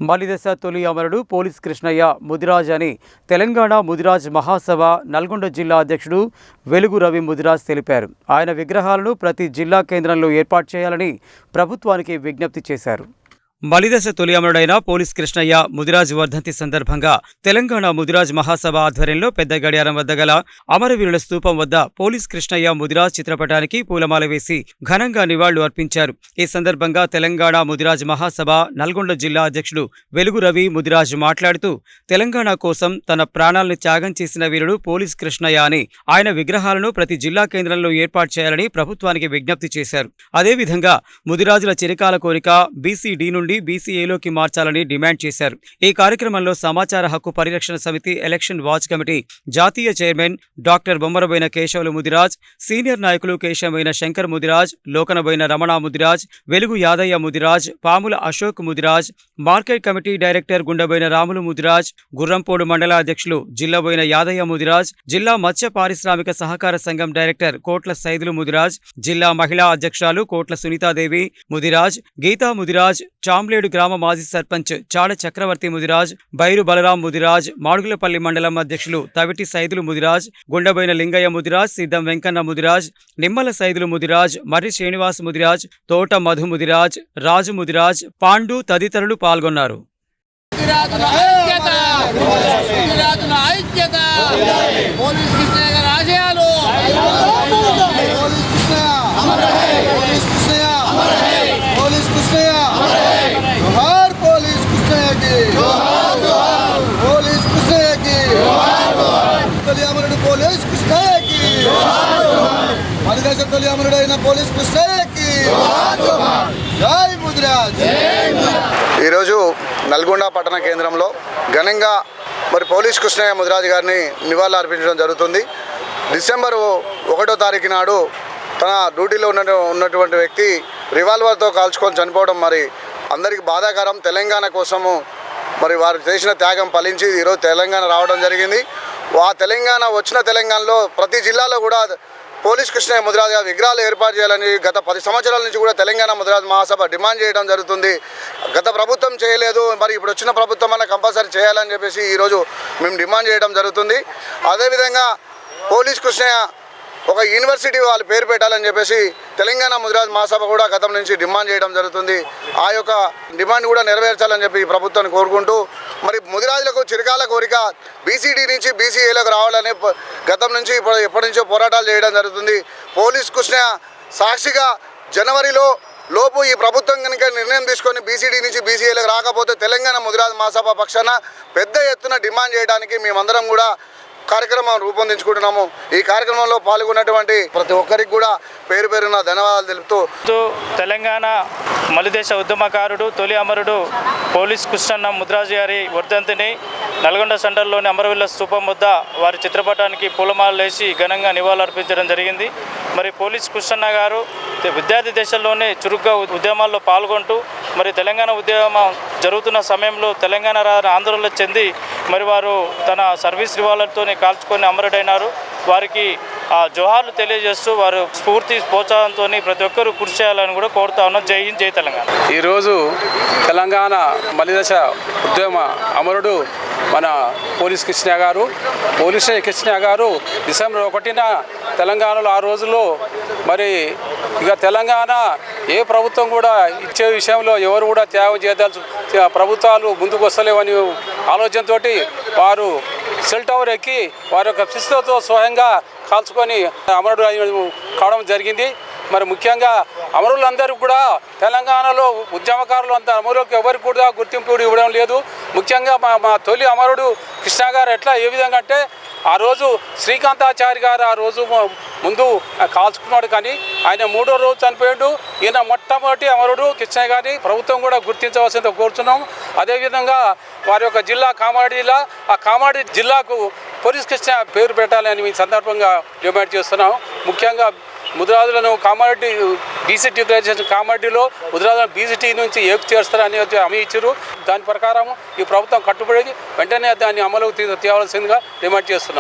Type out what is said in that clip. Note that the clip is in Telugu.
మలిదశ తొలి అమరుడు పోలీస్ కృష్ణయ్య ముదిరాజ్ అని తెలంగాణ ముదిరాజ్ మహాసభ నల్గొండ జిల్లా అధ్యక్షుడు వెలుగు రవి ముదిరాజ్ తెలిపారు. ఆయన విగ్రహాలను ప్రతి జిల్లా కేంద్రంలో ఏర్పాటు చేయాలని ప్రభుత్వానికి విజ్ఞప్తి చేశారు. మలిదశ తొలి అమరుడైన పోలీస్ కృష్ణయ్య ముదిరాజ్ వర్ధంతి సందర్భంగా తెలంగాణ ముదిరాజ్ మహాసభ ఆధ్వర్యంలో పెద్ద గడియారం వద్ద గల అమరవీరుల స్తూపం వద్ద పోలీస్ కృష్ణయ్య ముదిరాజ్ చిత్రపటానికి పూలమాల వేసి ఘనంగా నివాళులు అర్పించారు. ఈ సందర్భంగా తెలంగాణ ముదిరాజ్ మహాసభ నల్గొండ జిల్లా అధ్యక్షుడు వెలుగు రవి ముదిరాజ్ మాట్లాడుతూ తెలంగాణ కోసం తన ప్రాణాలను త్యాగం చేసిన వీరుడు పోలీస్ కృష్ణయ్య అని ఆయన విగ్రహాలను ప్రతి జిల్లా కేంద్రంలో ఏర్పాటు చేయాలని ప్రభుత్వానికి విజ్ఞప్తి చేశారు. అదేవిధంగా ముదిరాజుల చిరకాల కోరిక బీసీడీ నుండి బీసీఏలోకి మార్చాలని డిమాండ్ చేశారు. ఈ కార్యక్రమంలో సమాచార హక్కు పరిరక్షణ సమితి ఎలక్షన్ వాచ్ కమిటీ జాతీయ chairman doctor Bommaraboina Keshavulu Mudiraj, senior నాయకులు Keshavamaina Shankar Mudiraj, Lokanaboina Ramana Mudiraj, Velugu Yadaiah Mudiraj, Pamula Ashok Mudiraj, market committee director Gundaboina Ramulu Mudiraj, Gurrampode మండల అధ్యక్షులు జిల్లబోయిన యాదయ్య ముదిరాజ్, జిల్లా మత్స్య పారిశ్రామిక సహకార సంఘం డైరెక్టర్ కోట్ల సైదులు ముదిరాజ్, జిల్లా మహిళా అధ్యక్షురాలు కోట్ల సునీతాదేవి ముదిరాజ్, గీతా ముదిరాజ్, చాంబ్లేడు గ్రామ మాజీ సర్పంచ్ చాడ చక్రవర్తి ముదిరాజ్, బైరు బలరాం ముదిరాజ్, మాడుగులపల్లి మండలం అధ్యక్షులు తవిటి సైదులు ముదిరాజ్, గుండబోయిన లింగయ్య ముదిరాజ్, సిద్ధం వెంకన్న ముదిరాజ్, నిమ్మల సైదులు ముదిరాజ్, మర్రి శ్రీనివాస్ ముదిరాజ్, తోట మధు ముదిరాజ్, రాజు ముదిరాజ్, పాండు తదితరులు పాల్గొన్నారు. తొలి అమరుడైన పోలీస్ కృష్ణయ్యకి జై ముదిరాజ్. ఈరోజు నల్గొండ పట్టణ కేంద్రంలో ఘనంగా పోలీస్ కృష్ణయ్య ముదిరాజ్ గారిని నివాళులు అర్పించడం జరుగుతుంది. డిసెంబర్ 1వ తారీఖు నాడు తన డ్యూటీలో ఉన్నటువంటి వ్యక్తి రివాల్వర్తో కాల్చుకొని చనిపోవడం అందరికీ బాధాకరం. తెలంగాణ కోసము వారు చేసిన త్యాగం ఫలించి ఈరోజు తెలంగాణ రావడం జరిగింది. ఆ తెలంగాణ వచ్చిన తెలంగాణలో ప్రతి జిల్లాలో కూడా పోలీస్ కృష్ణయ్య ముదిరాజ్ గారి విగ్రహాలు ఏర్పాటు చేయాలని గత 10 సంవత్సరాల నుంచి కూడా తెలంగాణ ముదిరాజ్ మహాసభ డిమాండ్ చేయడం జరుగుతుంది. గత ప్రభుత్వం చేయలేదు, ఇప్పుడు వచ్చిన ప్రభుత్వం అన్న కంపల్సరీ చేయాలని చెప్పేసి ఈరోజు మేము డిమాండ్ చేయడం జరుగుతుంది. అదేవిధంగా పోలీస్ కృష్ణయ్య ఒక యూనివర్సిటీ వాళ్ళు పేరు పెట్టాలని చెప్పేసి తెలంగాణ ముదిరాజ్ మహాసభ కూడా గతం నుంచి డిమాండ్ చేయడం జరుగుతుంది. ఆ యొక్క డిమాండ్ కూడా నెరవేర్చాలని చెప్పి ప్రభుత్వాన్ని కోరుకుంటూ ముదిరాజులకు చిరకాల కోరిక బీసీడీ నుంచి బీసీఏలోకి రావాలని గతం నుంచి ఎప్పటి నుంచో పోరాటాలు చేయడం జరుగుతుంది. పోలీస్ కృష్ణయ్య సాక్షిగా జనవరిలో లోపు ఈ ప్రభుత్వం కనుక నిర్ణయం తీసుకొని బీసీడీ నుంచి బీసీఏలోకి రాకపోతే తెలంగాణ ముదిరాజ్ మహాసభ పక్షాన పెద్ద ఎత్తున డిమాండ్ చేయడానికి మేమందరం కూడా కార్యక్రమం రూపొందించుకుంటున్నాము. ఈ కార్యక్రమంలో పాల్గొన్నటువంటి ప్రతి ఒక్కరికి కూడా పేరు పేరున ధన్యవాదాలు తెలుపుతూ తెలంగాణ మలిదశ ఉద్యమకారుడు తొలి అమరుడు పోలీస్ కృష్ణన్న ముదిరాజ్ గారి వర్ధంతిని నల్గొండ సెంటర్లోని అమరవీరుల స్తూపం వద్ద వారి చిత్రపటానికి పూలమాలలు వేసి ఘనంగా నివాళులు అర్పించడం జరిగింది. పోలీస్ కృష్ణన్న గారు విద్యార్థి దశల్లోనే చురుగ్గా ఉద్యమాల్లో పాల్గొంటూ తెలంగాణ ఉద్యమం జరుగుతున్న సమయంలో తెలంగాణ ఆందోళన చెంది వారు తన సర్వీస్ రివాల్వర్తోనే కాల్చుకొని అమరుడైనారు. వారికి జోహార్లు తెలియజేస్తూ వారు స్ఫూర్తి ప్రోత్సాహంతో ప్రతి ఒక్కరూ కృషి చేయాలని కూడా కోరుతా ఉన్నాం. జై హింద్, జై తెలంగాణ. ఈరోజు తెలంగాణ మలిదశ ఉద్యమ అమరుడు మన పోలీస్ కృష్ణయ్య గారు. పోలీస్ కృష్ణయ్య గారు డిసెంబర్ 1న తెలంగాణలో ఆ రోజుల్లో ఇక తెలంగాణ ఏ ప్రభుత్వం కూడా ఇచ్చే విషయంలో ఎవరు కూడా త్యాగం చేయదలుచు ప్రభుత్వాలు ముందుకు వస్తలేవని ఆలోచనతో వారు సెల్ టవర్ ఎక్కి వారి యొక్క పిస్తోల్తో స్వయంగా కాల్చుకొని అమరుడు కావడం జరిగింది. ముఖ్యంగా అమరులందరూ కూడా తెలంగాణలో ఉద్యమకారులు అంతా అమరులకు ఎవరికి కూడా గుర్తింపు ఇవ్వడం లేదు. ముఖ్యంగా మా తొలి అమరుడు కృష్ణ గారు ఏ విధంగా అంటే ఆ రోజు శ్రీకాంతాచారి గారు ఆ రోజు ముందు కాల్చుకున్నాడు, కానీ ఆయన 3వ రోజు చనిపోయాడు. ఈయన మొట్టమొదటి అమరుడు కృష్ణయ్య గారిని ప్రభుత్వం కూడా గుర్తించవలసిందిగా కోరుతున్నాం. అదేవిధంగా వారి యొక్క జిల్లా కామారెడ్డి జిల్లా, ఆ కామారెడ్డి జిల్లాకు పోలీస్ కృష్ణయ్య పేరు పెట్టాలని ఈ సందర్భంగా డిమాండ్ చేస్తున్నాం. ముఖ్యంగా ముదిరాజులను కామారెడ్డి బీసీ డిక్లరేషన్ కామారెడ్డిలో ముదిరాజులను బీసీటీ నుంచి ఏపు చేస్తారని హామీ ఇచ్చారు. దాని ప్రకారం ఈ ప్రభుత్వం కట్టుబడేది వెంటనే దాన్ని అమలుకు తేవాల్సిందిగా డిమాండ్ చేస్తున్నాం.